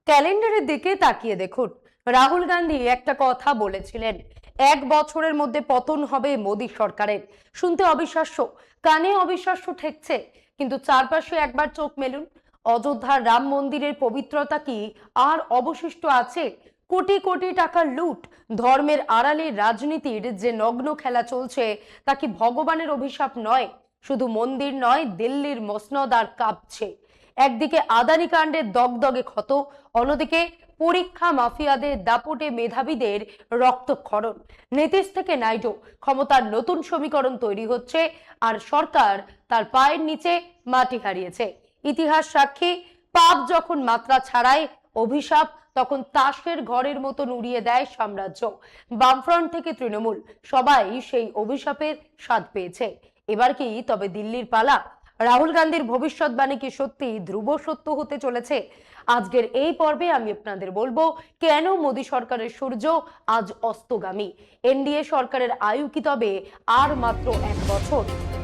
ক্যালেন্ডারের দিকে তাকিয়ে দেখুন। রাহুল গান্ধী একটা কথা বলেছিলেন, 1 বছরের মধ্যে পতন হবে মোদী সরকারের। শুনতে অবিশ্বাস্য, কানে অবিশ্বাস্য ঠেকছে, কিন্তু চারপাশে একবার চোখ মেলুন। অযোধ্যার রাম মন্দিরের পবিত্রতা কি আর অবশিষ্ট আছে? কোটি কোটি টাকার লুট, ধর্মের আড়ালে রাজনীতির যে নগ্ন খেলা চলছে, তা কি ভগবানের অভিশাপ নয়? শুধু মন্দির নয়, দিল্লির মসনদ আর কাঁপছে। একদিকে আদানি কাণ্ডের দগদগে ক্ষত, অন্যদিকে পরীক্ষা মাফিয়াদের দাপটে মেধাবীদের রক্তক্ষরণ। নীতিশ থেকে নাইডু, ক্ষমতার নতুন সমীকরণ তৈরি হচ্ছে, আর সরকার তার পায়ের নিচে মাটি হারিয়েছে। ইতিহাস সাক্ষী, পাপ যখন মাত্রা ছাড়ায়, অভিশাপ তখন তাসের ঘরের মতন উড়িয়ে দেয় সাম্রাজ্য। বামফ্রন্ট থেকে তৃণমূল, সবাই সেই অভিশাপের স্বাদ পেয়েছে। এবার কি তবে দিল্লির পালা? রাহুল গান্ধীর ভবিষ্যৎবাণী কি সত্যি ধ্রুব সত্য হতে চলেছে? আজকের এই পর্বে আমি আপনাদের বলবো কেন মোদী সরকারের সূর্য আজ অস্তগামী। এনডিএ সরকারের আয়ু কি তবে আর মাত্র 1 বছর?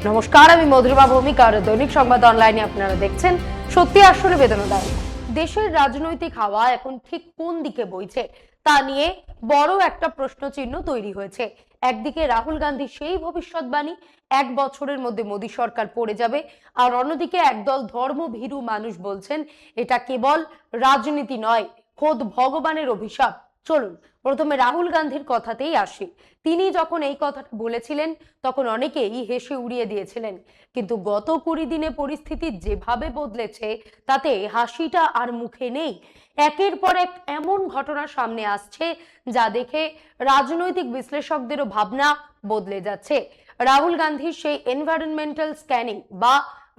নমস্কার, আমি মধুরিমা ভৌমিক, আর দৈনিক সংবাদ অনলাইনে আপনারা দেখছেন। সত্যি আসলে বেদনাদায়ক। দেশের রাজনৈতিক হাওয়া এখন ঠিক কোন দিকে বইছে তা নিয়ে বড় একটা প্রশ্নচিহ্ন তৈরি হয়েছে। একদিকে রাহুল গান্ধী সেই ভবিষ্যৎবাণী, 1 বছরের মধ্যে মোদী সরকার পড়ে যাবে, আর অন্যদিকে একদল ধর্মভীরু মানুষ বলছেন এটা কেবল রাজনীতি নয়, খোদ ভগবানের অভিশাপ। চলুন প্রথমে রাহুল গান্ধীর কথাতেই আসি। তিনি যখন এই কথাটা বলেছিলেন তখন অনেকেই হেসে উড়িয়ে দিয়েছিলেন, কিন্তু গত 20 দিনে পরিস্থিতি যেভাবে বদলেছে তাতে হাসিটা আর মুখে নেই। একের পর এক এমন ঘটনা সামনে আসছে যা দেখে রাজনৈতিক বিশ্লেষকদেরও ভাবনা বদলে যাচ্ছে। রাহুল গান্ধীর সেই এনভায়রনমেন্টাল স্ক্যানিং বা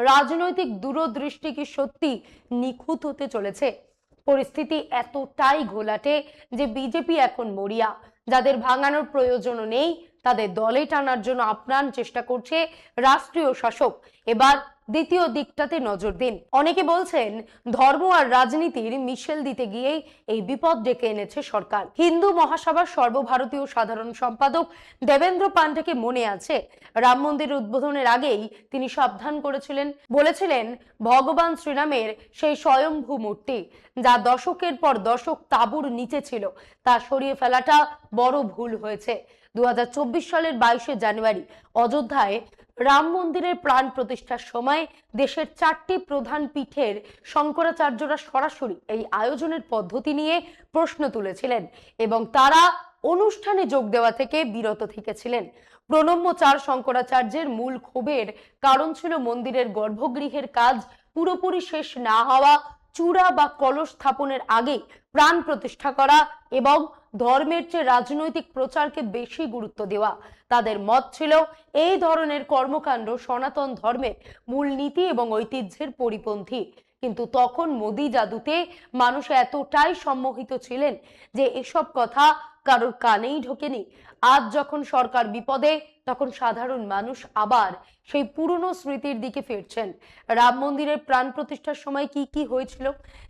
রাজনৈতিক দূরদৃষ্টি কি সত্যি নিখুঁত হতে চলেছে? পরিস্থিতি এতটাই ঘোলাটে যে বিজেপি এখন মরিয়া। যাদের ভাঙানোর প্রয়োজনও নেই তাদের দলে টানার জন্য আপ্রাণ চেষ্টা করছে রাষ্ট্রীয় শাসক। এবার দ্বিতীয় দিকটাতে নজর দিন। অনেকে বলছেন ধর্ম আর রাজনীতির মিশেল দিতে গিয়েই এই বিপদ ডেকে এনেছে সরকার। হিন্দু মহাসভার সর্বভারতীয় সাধারণ সম্পাদক দেবেন্দ্র পান্ডেকে মনে আছে, রাম মন্দির উদ্বোধনের আগেই তিনি সাবধান করেছিলেন, বলেছিলেন ভগবান শ্রীরামের সেই স্বয়ম্ভু মূর্তি যা দশকের পর দশক তাঁবুর নিচে ছিল, তা সরিয়ে ফেলাটা বড় ভুল হয়েছে। 2024 সালের 22শে জানুয়ারি অযোধ্যায় রাম মন্দিরের প্রাণ প্রতিষ্ঠার সময় দেশের 4টি প্রধান পীঠের শঙ্করাচার্যরা সরাসরি এই আয়োজনের পদ্ধতি নিয়ে প্রশ্ন তুলেছিলেন এবং তারা অনুষ্ঠানে যোগ দেওয়া থেকে বিরত থেকেছিলেন। প্রণম্য 4 শঙ্করাচার্যের মূল ক্ষোভের কারণ ছিল মন্দিরের গর্ভগৃহের কাজ পুরোপুরি শেষ না হওয়া, চূড়া বা কলস স্থাপনের আগে প্রাণ প্রতিষ্ঠা করা এবং ধর্মের চেয়ে রাজনৈতিক প্রচারকে বেশি গুরুত্ব দেওয়া। তাদের মত ছিল এই ধরনের কর্মকাণ্ড সনাতন ধর্মের মূল নীতি এবং ঐতিহ্যের পরিপন্থী। কিন্তু তখন মোদি জাদুতে মানুষ এতটাই সম্মোহিত ছিলেন যে এসব কথা কারোর কানেই ঢোকেনি। আজ যখন সরকার বিপদে, তখন সাধারণ মানুষ আবার সেই পুরনো স্মৃতির দিকে ফিরছেন। রাম মন্দিরের প্রাণ প্রতিষ্ঠার সময় কি কি হয়েছিল?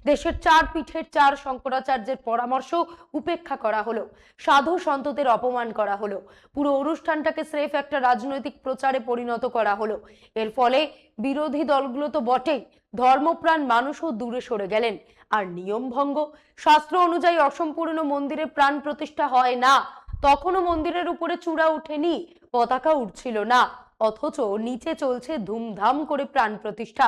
দেশের 4 পীঠের 4 শঙ্করাচার্যের পরামর্শ উপেক্ষা করা হলো, সাধু সন্তদের অপমান করা হলো, পুরো অনুষ্ঠানটাকে স্রেফ একটা রাজনৈতিক প্রচারে পরিণত করা হলো। এর ফলে বিরোধী দলগুলো তো বটেই, ধর্মপ্রাণ মানুষও দূরে সরে গেলেন। আর নিয়ম ভঙ্গ, শাস্ত্র অনুযায়ী অসম্পূর্ণ মন্দিরে প্রাণ প্রতিষ্ঠা হয় না। তখনও মন্দিরের উপরে চূড়া ওঠেনি, পতাকা উঠছিল না, অথচ নিচে চলছে ধুমধাম করে প্রাণ প্রতিষ্ঠা।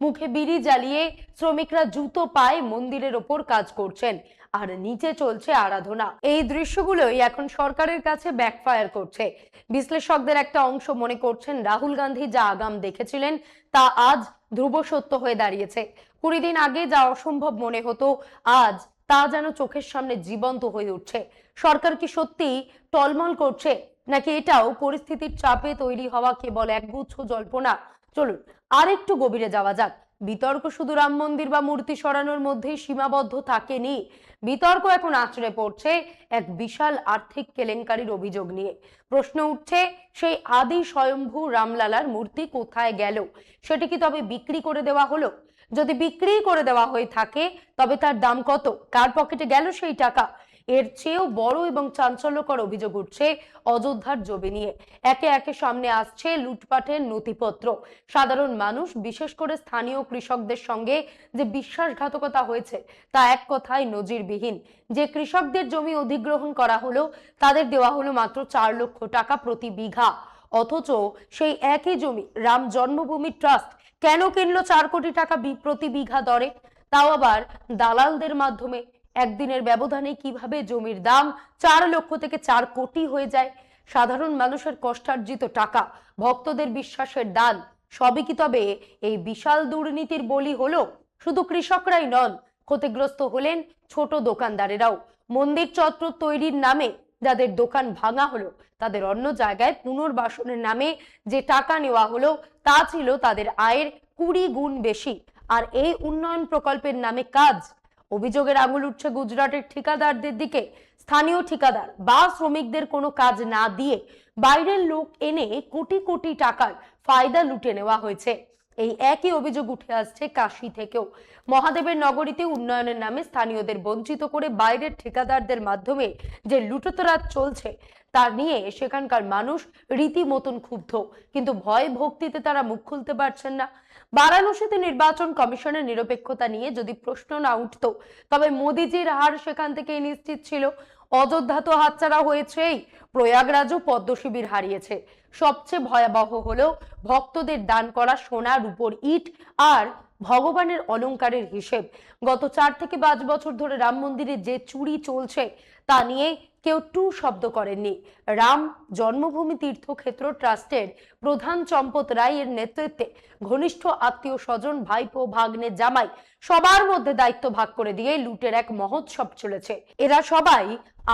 মুখে বিড়ি জ্বালিয়ে শ্রমিকরা জুতো পায়ে মন্দিরের ওপর কাজ করছেন, আর নিচে চলছে আরাধনা। এই দৃশ্যগুলোই এখন সরকারের কাছে ব্যাকফায়ার করছে। বিশ্লেষকদের একটা অংশ মনে করছেন রাহুল গান্ধী যা আগাম দেখেছিলেন তা আজ ধ্রুব সত্য হয়ে দাঁড়িয়েছে। 20 দিন আগে যা অসম্ভব মনে হতো আজ তা যেন চোখের সামনে জীবন্ত হয়ে উঠছে। সরকার কি সত্যি টলমল করছে, নাকি এটাও পরিস্থিতির চাপে তৈরি হওয়া কেবল একগুচ্ছ জল্পনা? চলুন আর একটু গভীরে যাওয়া যাক। বিতর্ক শুধু রাম মন্দির বা মূর্তি সরানোর মধ্যেই সীমাবদ্ধ থাকেনি। বিতর্ক এখন আঁচড়ে পড়ছে এক বিশাল আর্থিক কেলেঙ্কারির অভিযোগ নিয়ে। প্রশ্ন উঠছে, সেই আদি স্বয়ম্ভু রামলালার মূর্তি কোথায় গেল? সেটি কি তবে বিক্রি করে দেওয়া হলো? যদি বিক্রি করে দেওয়া হয়ে থাকে তবে তার দাম কত? কার পকেটে গেল সেই টাকা? এর চেয়েও বড় এবং চাঞ্চল্যকর অভিযোগ উঠছে অযোধ্যার জমি নিয়ে। একে একে সামনে আসছে লুটপাটের নথিপত্র। সাধারণ মানুষ, বিশেষ করে স্থানীয় কৃষকদের সঙ্গে যে বিশ্বাসঘাতকতা হয়েছে তা এক কথায় নজিরবিহীন। যে কৃষকদের জমি অধিগ্রহণ করা হলো তাদের দেওয়া হলো মাত্র 4 লক্ষ টাকা প্রতি বিঘা, অথচ সেই একই জমি রাম জন্মভূমি ট্রাস্ট কেন কিনলো 4 কোটি টাকা প্রতি বিঘা দরে, তাও আবার দালালদের মাধ্যমে। একদিনের ব্যবধানে কিভাবে জমির দাম 4 লক্ষ থেকে 4 কোটি হয়ে যায়? সাধারণ মানুষের কষ্টার্জিত টাকা, ভক্তদের বিশ্বাসের দান, সবই কি তবে এই বিশাল দুর্নীতির বলি হলো? শুধু কৃষকরাই নন, ক্ষতিগ্রস্ত হলেন ছোট দোকানদারেরাও। মন্দির চত্বর তৈরির নামে যাদের দোকান ভাঙা হলো, তাদের অন্য জায়গায় পুনর্বাসনের নামে যে টাকা নেওয়া হলো তা ছিল তাদের আয়ের 20 গুণ বেশি। আর এই উন্নয়ন প্রকল্পের নামে কাজ। অভিযোগের আঙুল উঠছে গুজরাটের ঠিকাদারদের দিকে। স্থানীয় ঠিকাদার বা শ্রমিকদের কোনো কাজ না দিয়ে বাইরের লোক এনে কোটি কোটি টাকার ফায়দা লুটে নেওয়া হয়েছে। এই একই অভিযোগ উঠে আসছে কাশী থেকেও। মহাদেবের নগরীতে উন্নয়নের নামে স্থানীয়দের বঞ্চিত করে বাইরের ঠিকাদারদের মাধ্যমে যে লুটোতরাজ চলছে তা নিয়ে সেখানকার মানুষ রীতিমতন ক্ষুব্ধ, কিন্তু ভয় ভক্তিতে তারা মুখ খুলতে পারছেন না। বারাণসীতে নির্বাচন কমিশনের নিরপেক্ষতা নিয়ে যদি প্রশ্ন না উঠতো তবে মোদিজির হার সেখান থেকেই নিশ্চিত ছিল। অযোধ্যা তো হাতছাড়া হয়েছেই, প্রয়াগরাজও পদ্ম শিবির হারিয়েছে। সবচেয়ে ভয়াবহ হলো ভক্তদের দান করা সোনা, রূপোর ইট আর ভগবানের অলংকারের হিসেব। গত 4 থেকে 5 বছর ধরে রাম মন্দিরে যে চুরি চলছে তা নিয়ে কেউ টু শব্দ করেননি। রাম জন্মভূমি তীর্থক্ষেত্র ট্রাস্টের প্রধান চম্পত রায় এর নেতৃত্বে ঘনিষ্ঠ আত্মীয় স্বজন, ভাইপো, ভাগ্নে, জামাই সবার মধ্যে দায়িত্ব ভাগ করে দিয়ে লুটের এক মহোৎসব চলেছে। এরা সবাই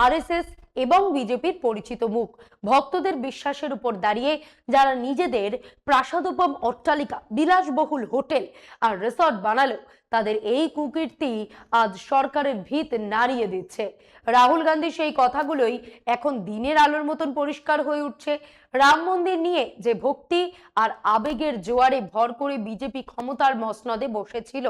আরএসএস এবং বিজেপির পরিচিত মুখ। ভক্তদের বিশ্বাসের উপর দাঁড়িয়ে যারা নিজেদের প্রাসাদোপম অট্টালিকা, বিলাসবহুল হোটেল আর রিসর্ট বানালো, তাদের এই কুকীর্তি আজ সরকারের ভিত নাড়িয়ে দিচ্ছে। রাহুল গান্ধী সেই কথাগুলোই এখন দিনের আলোর মতন পরিষ্কার হয়ে উঠছে। রাম মন্দির নিয়ে যে ভক্তি আর আবেগের জোয়ারে ভর করে বিজেপি ক্ষমতার মসনদে বসেছিল,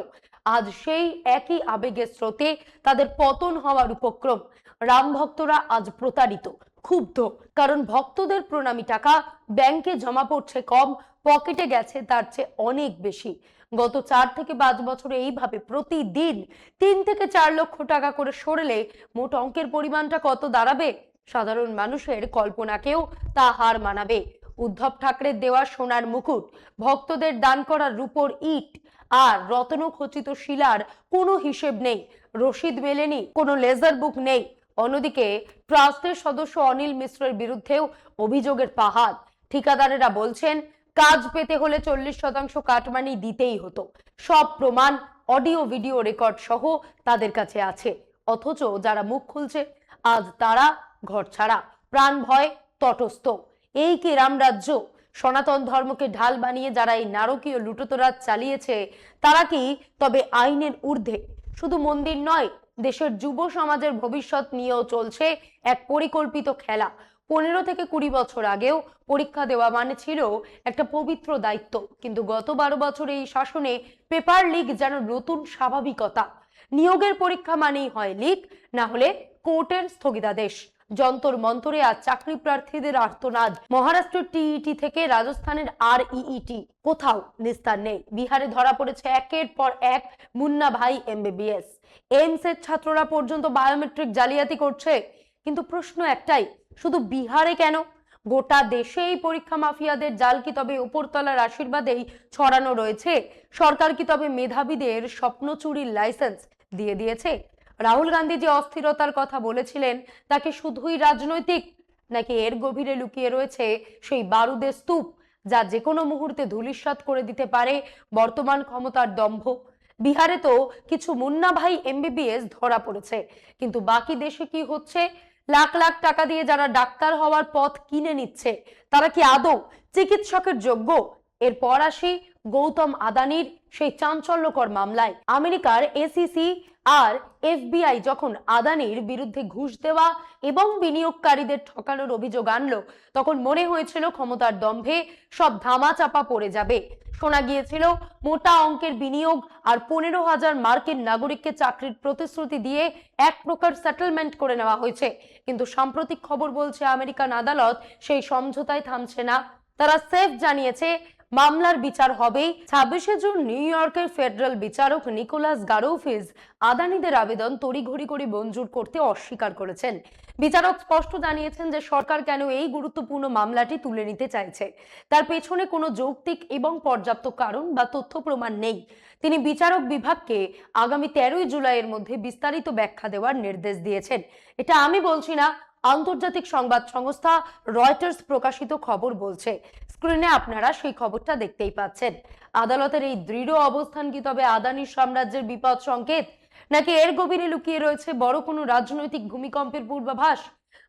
আজ সেই একই আবেগের স্রোতে তাদের পতন হওয়ার উপক্রম। রাম ভক্তরা আজ প্রতারিত, ক্ষুব্ধ, কারণ ভক্তদের প্রণামী টাকা ব্যাংকে জমা পড়ছে কম, পকেটে গেছে তার চেয়ে অনেক বেশি। গত 4 থেকে 5 বছরে এইভাবে প্রতিদিন 3 থেকে 4 লক্ষ টাকা করে সরলে মোট অঙ্কের পরিমাণটা কত দাঁড়াবে? সাধারণ মানুষের কল্পনাকেও তা হার মানাবে। উদ্ধব ঠাকরের দেওয়া সোনার মুকুট, ভক্তদের দান করা রূপোর ইট আর রত্নখচিত শিলার কোনো হিসেব নেই, রসিদ মেলেনি, কোনো লেজার বুক নেই। অন্যদিকে ট্রাস্টের সদস্য অনিল মিশ্রের বিরুদ্ধেও অভিযোগের পাহাড়। ঠিকাদারেরা বলছেন কাজ পেতে হলে 40% কাটমানি দিতেই হতো। সব প্রমাণ, অডিও ভিডিও রেকর্ড সহ তাদের কাছে আছে। অথচ যারা মুখ খুলছে আজ তারা ঘরছাড়া, প্রাণ ভয়, তটস্থ। এই কি রামরাজ্য? সনাতন ধর্মকে ঢাল বানিয়ে যারা এই নারকীয় লুটোতরাজ চালিয়েছে তারা কি তবে আইনের ঊর্ধ্বে? শুধু মন্দির নয়, দেশের যুব সমাজের ভবিষ্যৎ নিয়েও চলছে এক পরিকল্পিত খেলা। 15 থেকে 20 বছর আগেও পরীক্ষা দেওয়া মানে ছিল একটা পবিত্র দায়িত্ব, কিন্তু গত 12 বছর এই শাসনে পেপার লিক যেন নতুন স্বাভাবিকতা। নিয়োগের পরীক্ষা মানেই হয় লিক, না হলে কোর্টের স্থগিতাদেশ। যন্তর মন্তরে আর চাকরি প্রার্থীদের আর্তনাদ। মহারাষ্ট্রের টিইটি থেকে রাজস্থানের REET, কোথাও নিস্তার নেই। বিহারে ধরা পড়েছে একের পর এক মুন্না ভাই MBBS। এইমস এর ছাত্ররা পর্যন্ত বায়োমেট্রিক জালিয়াতি করছে। কিন্তু প্রশ্ন একটাই, শুধু বিহারে কেন? গোটা দেশে এই পরীক্ষা মাফিয়াদের জাল কি তবে উপরতলার আশীর্বাদেই ছড়ানো রয়েছে? সরকার কি তবে মেধাবীদের স্বপ্ন চুরির লাইসেন্স দিয়ে দিয়েছে? রাহুল গান্ধী যে অস্থিরতার কথা বলেছিলেন তা কি শুধুই রাজনৈতিক, নাকি এর গভীরে লুকিয়ে রয়েছে সেই বারুদের স্তূপ যা যে কোনো মুহূর্তে ধূলিসাৎ করে দিতে পারে বর্তমান ক্ষমতার দম্ভ? বিহারে তো কিছু মুন্না ভাই MBBS ধরা পড়েছে, কিন্তু বাকি দেশে কি হচ্ছে? লাখ লাখ টাকা দিয়ে যারা ডাক্তার হওয়ার পথ কিনে নিচ্ছে তারা কি আদৌ চিকিৎসকের যোগ্য? এরপর আসি গৌতম আদানির সেই চাঞ্চল্যকর মামলায়। আমেরিকার ACC আর এফবিআই যখন আদানির বিরুদ্ধে ঘুষ দেওয়া এবং বিনিয়োগকারীদের ঠকানোর অভিযোগ আনলো, তখন মনে হয়েছিল ক্ষমতার দম্ভে সব ধামাচাপা পড়ে যাবে। শোনা গিয়েছিল মোটা অঙ্কের বিনিয়োগ আর 15,000 মার্কিন নাগরিককে চাকরির প্রতিশ্রুতি দিয়ে এক প্রকার সেটেলমেন্ট করে নেওয়া হয়েছে। কিন্তু সাম্প্রতিক খবর বলছে আমেরিকান আদালত সেই সমঝোতায় থামছে না। তারা সেফ জানিয়েছে মামলার বিচার হবেই। 26শে জুন নিউ ইয়র্কের ফেডারেল বিচারক নিকোলাস গারৌফিস আদানিদের আবেদন তড়িঘড়ি করে মঞ্জুর করতে অস্বীকার করেছেন। বিচারক স্পষ্ট জানিয়েছেন যে সরকার কেন এই গুরুত্বপূর্ণ মামলাটি তুলে নিতে চাইছে, তার পেছনে কোনো যৌক্তিক এবং পর্যাপ্ত কারণ বা তথ্য প্রমাণ নেই। তিনি বিচারক বিভাগকে আগামী 13ই জুলাইয়ের মধ্যে বিস্তারিত ব্যাখ্যা দেওয়ার নির্দেশ দিয়েছেন। এটা আমি বলছি না, আন্তর্জাতিক সংবাদ সংস্থা রয়টার্স প্রকাশিত খবর বলছে। স্ক্রিনে আপনারা সেই খবরটা দেখতেই পাচ্ছেন। আদালতের এই দৃঢ় অবস্থান কি তবে আদানির সাম্রাজ্যের বিপদ সংকেত, নাকি এর গভীরে লুকিয়ে রয়েছে বড় কোনো রাজনৈতিক ভূমিকম্পের পূর্বাভাস?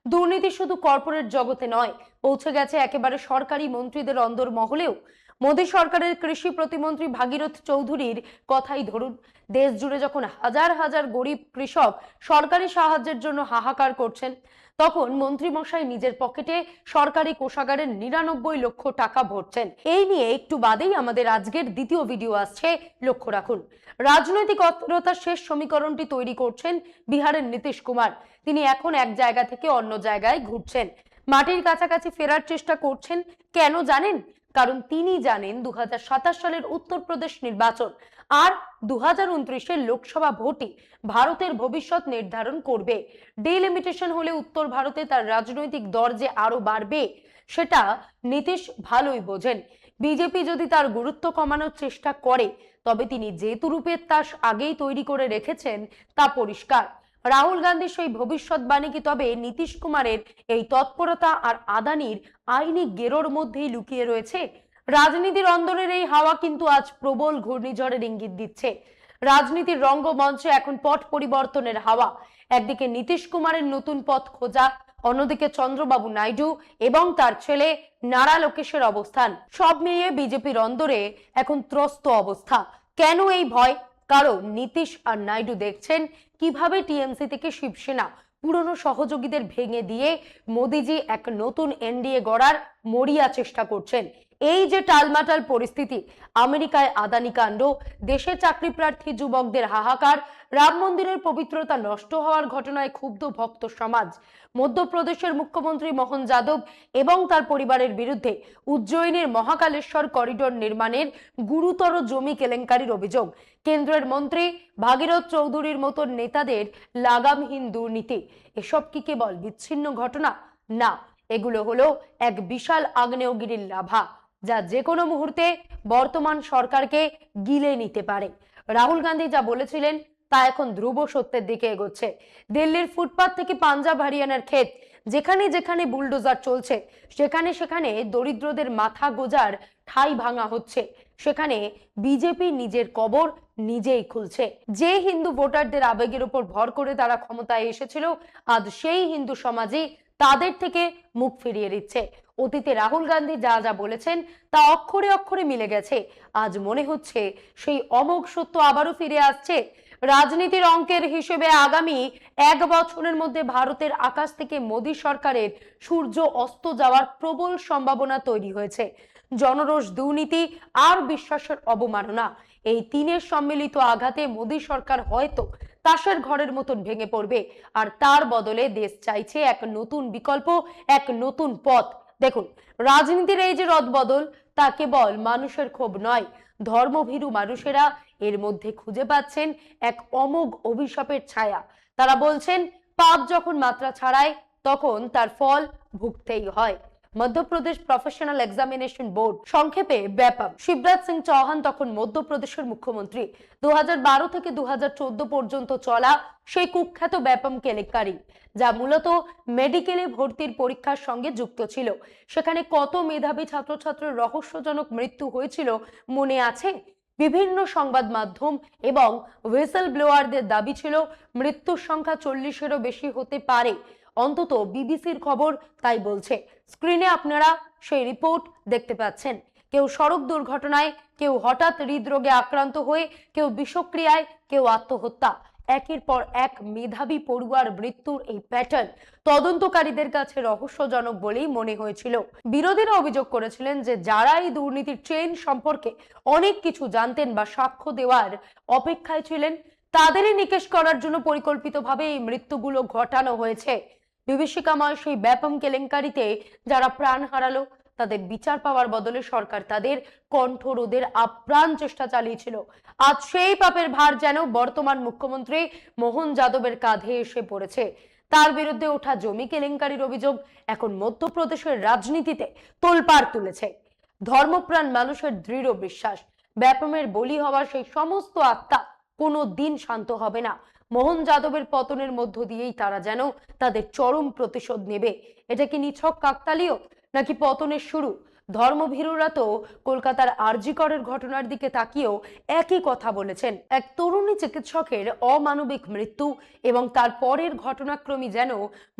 দুর্নীতি শুধু কর্পোরেট জগতে নয়, পৌঁছে গেছে একেবারে সরকারি মন্ত্রীদের অন্দরমহলেও। মোদী সরকারের কৃষি প্রতিমন্ত্রী ভাগীরথ চৌধুরীর কথাই ধরুন। দেশ জুড়ে যখন হাজার হাজার গরিব কৃষক সরকারি সাহায্যের জন্য হাহাকার করছেন, তখন মন্ত্রীমশাই নিজের পকেটে সরকারি কোষাগারের 99 লক্ষ টাকা ভরছেন। এই নিয়ে একটু বাদেই আমাদের আজকের দ্বিতীয় ভিডিও আসছে, লক্ষ্য রাখুন। রাজনৈতিক অস্থিরতার শেষ সমীকরণটি তৈরি করছেন বিহারের নীতিশ কুমার। তিনি এখন এক জায়গা থেকে অন্য জায়গায় ঘুরছেন, মাটির কাছাকাছি ফেরার চেষ্টা করছেন। কেন জানেন? কারণ তিনি জানেন 2027 সালের উত্তরপ্রদেশ নির্বাচন আর 2029-এর লোকসভা ভোটই ভারতের ভবিষ্যৎ নির্ধারণ করবে। ডিলিমিটেশন হলে উত্তর ভারতে তার রাজনৈতিক দর যে আরো বাড়বে, সেটা নীতিশ ভালোই বোঝেন। বিজেপি যদি তার গুরুত্ব কমানোর চেষ্টা করে, তবে তিনি যে তুরুপের তাস আগেই তৈরি করে রেখেছেন তা পরিষ্কার। রাহুল গান্ধীর সেই ভবিষ্যৎবাণী কি তবে নীতিশ কুমারের এই তৎপরতা আর আদানির আইনি গেরোর মধ্যেই লুকিয়ে রয়েছে? রাজনীতির অন্দরের এই হাওয়া কিন্তু আজ প্রবল ঘূর্ণিঝড়ের ইঙ্গিত দিচ্ছে। রাজনীতির রঙ্গমঞ্চে এখন পট পরিবর্তনের হাওয়া। একদিকে নীতিশ কুমারের নতুন পথ খোঁজা, অন্যদিকে চন্দ্রবাবু নাইডু এবং তার ছেলে নারা লোকেশের অবস্থান। সব মিলিয়ে বিজেপির অন্দরে এখন ত্রস্ত অবস্থা। কেন এই ভয়? কারণ নীতিশ আর নাইডু দেখছেন কিভাবে টিএমসি থেকে শিবসেনা পুরনো সহযোগীদের ভেঙে দিয়ে মোদিজি এক নতুন এনডিএ গড়ার মরিয়া চেষ্টা করছেন। এই যে টালমাটাল পরিস্থিতি, আমেরিকায় আদানি কাণ্ড, দেশে চাকরি প্রার্থী যুবকদের হাহাকার, রাম মন্দিরের পবিত্রতা নষ্ট হওয়ার ঘটনায় ক্ষুব্ধ ভক্ত সমাজ, মধ্যপ্রদেশের মুখ্যমন্ত্রী মোহন যাদব এবং তার পরিবারের বিরুদ্ধে উজ্জয়িনীর মহাকালেশ্বর করিডোর নির্মাণের গুরুতর জমি কেলেঙ্কারির অভিযোগ, কেন্দ্রের মন্ত্রী ভাগীরথ চৌধুরীর মতো নেতাদের লাগামহীন দুর্নীতি, এসব কি কেবল বিচ্ছিন্ন ঘটনা? না, এগুলো হলো এক বিশাল আগ্নেয়গিরির লাভা, যা যে কোনো মুহূর্তে বর্তমান সরকারকে গিলে নিতে পারে। রাহুল গান্ধী যা বলেছিলেন তা এখন ধ্রুব সত্যের দিকে এগোচ্ছে। দিল্লির ফুটপাত থেকে পাঞ্জাব হরিয়ানার ক্ষেত, যেখানে যেখানে বুলডোজার চলছে, সেখানে সেখানে দরিদ্রদের মাথা গোজার ঠাই ভাঙা হচ্ছে। সেখানে বিজেপি নিজের কবর নিজেই খুলছে। যে হিন্দু ভোটারদের আবেগের উপর ভর করে তারা ক্ষমতায় এসেছিল, আজ সেই হিন্দু সমাজই তাদের থেকে মুখ ফিরিয়ে দিচ্ছে। অতীতে রাহুল গান্ধী যা যা বলেছেন তা অক্ষরে অক্ষরে মিলে গেছে। আজ মনে হচ্ছে সেই অমোঘ সত্য আবারও ফিরে আসছে। রাজনীতির অঙ্কের হিসেবে আগামী 1 বছরের মধ্যে ভারতের আকাশ থেকে মোদী সরকারের সূর্য অস্ত যাওয়ার প্রবল সম্ভাবনা তৈরি হয়েছে। জনরোষ, দুর্নীতি আর বিশ্বাসের অবমাননা, এই তিনের সম্মিলিত আঘাতে মোদী সরকার হয়তো তাসের ঘরের মতন ভেঙে পড়বে। আর তার বদলে দেশ চাইছে এক নতুন বিকল্প, এক নতুন পথ। দেখুন, রাজনীতির এই যে রদবদল, তা কেবল মানুষের ক্ষোভ নয়, ধর্মভীরু মানুষেরা এর মধ্যে খুঁজে পাচ্ছেন এক অমোঘ অভিশাপের ছায়া। তারা বলছেন, পাপ যখন মাত্রা ছাড়ায়, তখন তার ফল ভুগতেই হয়। মধ্যপ্রদেশ প্রফেশনাল এক্সামিনেশন বোর্ড, সংক্ষেপে ব্যাপম, শিবরাজ সিং চৌহান তখন মধ্যপ্রদেশের মুখ্যমন্ত্রী। 2012 থেকে 2014 পর্যন্ত চলা সেই কুখ্যাত ব্যাপম কেলেঙ্কারি, যা মূলত মেডিকেলে ভর্তির পরীক্ষার সঙ্গে যুক্ত ছিল। সেখানে কত মেধাবী ছাত্রছাত্রীর রহস্যজনক মৃত্যু হয়েছিল মনে আছে? বিভিন্ন সংবাদ মাধ্যম এবং হুইসেল ব্লোয়ারদের দাবি ছিল মৃত্যুর সংখ্যা 40-এরও বেশি হতে পারে। অন্তত বিবিসির খবর তাই বলছে। স্ক্রিনে আপনারা সেই রিপোর্ট দেখতে পাচ্ছেন। কেউ সড়ক দুর্ঘটনায়, কেউ হঠাৎ হৃদরোগে আক্রান্ত হয়ে, কেউ বিষক্রিয়ায়, কেউ আত্মহত্যা। একের পর এক মেধাবী পড়ুয়ার মৃত্যুর এই প্যাটার্ন তদন্তকারীদের কাছে রহস্যজনক বলেই মনে হয়েছিল। বিরোধীরা অভিযোগ করেছিলেন যে যারা এই দুর্নীতির ট্রেন সম্পর্কে অনেক কিছু জানতেন বা সাক্ষ্য দেওয়ার অপেক্ষায় ছিলেন, তাদেরই নিকেশ করার জন্য পরিকল্পিতভাবে এই মৃত্যুগুলো ঘটানো হয়েছে। বিভীষিকাময় সেই ব্যাপম কেলেঙ্কারিতে যারা প্রাণ হারালো, তাদের বিচার পাওয়ার বদলে সরকার তাদের কণ্ঠরোধের আপ্রাণ চেষ্টা চালিয়েছিল। আজ সেই পাপের ভার যেন বর্তমান মুখ্যমন্ত্রী মোহন যাদবের কাঁধে এসে পড়েছে। তার বিরুদ্ধে ওঠা জমি কেলেঙ্কারির অভিযোগ এখন মধ্যপ্রদেশের রাজনীতিতে তোলপাড় তুলেছে। ধর্মপ্রাণ মানুষের দৃঢ় বিশ্বাস, ব্যাপমের বলি হওয়া সেই সমস্ত আত্মা কোনো দিন শান্ত হবে না। মোহন যাদবের পতনের মধ্য দিয়েই তারা যেন তাদের চরম প্রতিশোধ নেবে। এটা কি নিছক কাকতালীয় নাকি পতনের শুরু? ধর্মভীরুরা তো কলকাতার আরজি করের ঘটনার দিকে তাকিয়েও একই কথা বলেছেন। এক তরুণী চিকিৎসকের অমানবিক মৃত্যু এবং তার পরের ঘটনাক্রমই যেন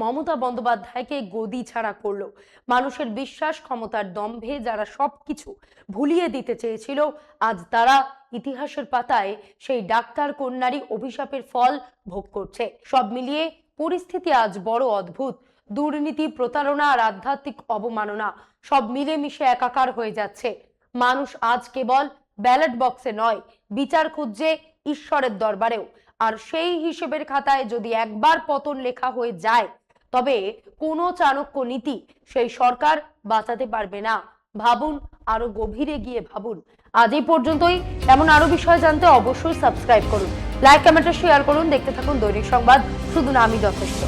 মমতা বন্দ্যোপাধ্যায়কে গদি ছাড়া করলো। মানুষের বিশ্বাস, ক্ষমতার দম্ভে যারা সবকিছু ভুলিয়ে দিতে চেয়েছিল, আজ তারা ইতিহাসের পাতায় সেই ডাক্তার কন্যারই অভিশাপের ফল ভোগ করছে। সব মিলিয়ে পরিস্থিতি আজ বড় অদ্ভুত। দুর্নীতি, প্রতারণা আর আধ্যাত্মিক অবমাননা সব মিলেমিশে একাকার হয়ে যাচ্ছে। মানুষ আজ কেবল ব্যালট বক্সে নয়, বিচার খুঁজছে ঈশ্বরের দরবারেও। আর সেই হিসেবের খাতায় যদি একবার পতন লেখা হয়ে যায়, তবে কোনো চাণক্য নীতি সেই সরকার বাঁচাতে পারবে না। ভাবুন, আরো গভীরে গিয়ে ভাবুন। আজ এই পর্যন্তই। এমন আরো বিষয় জানতে অবশ্যই সাবস্ক্রাইব করুন, লাইক, কমেন্ট, শেয়ার করুন। দেখতে থাকুন দৈনিক সংবাদ, শুধু নামই যথেষ্ট।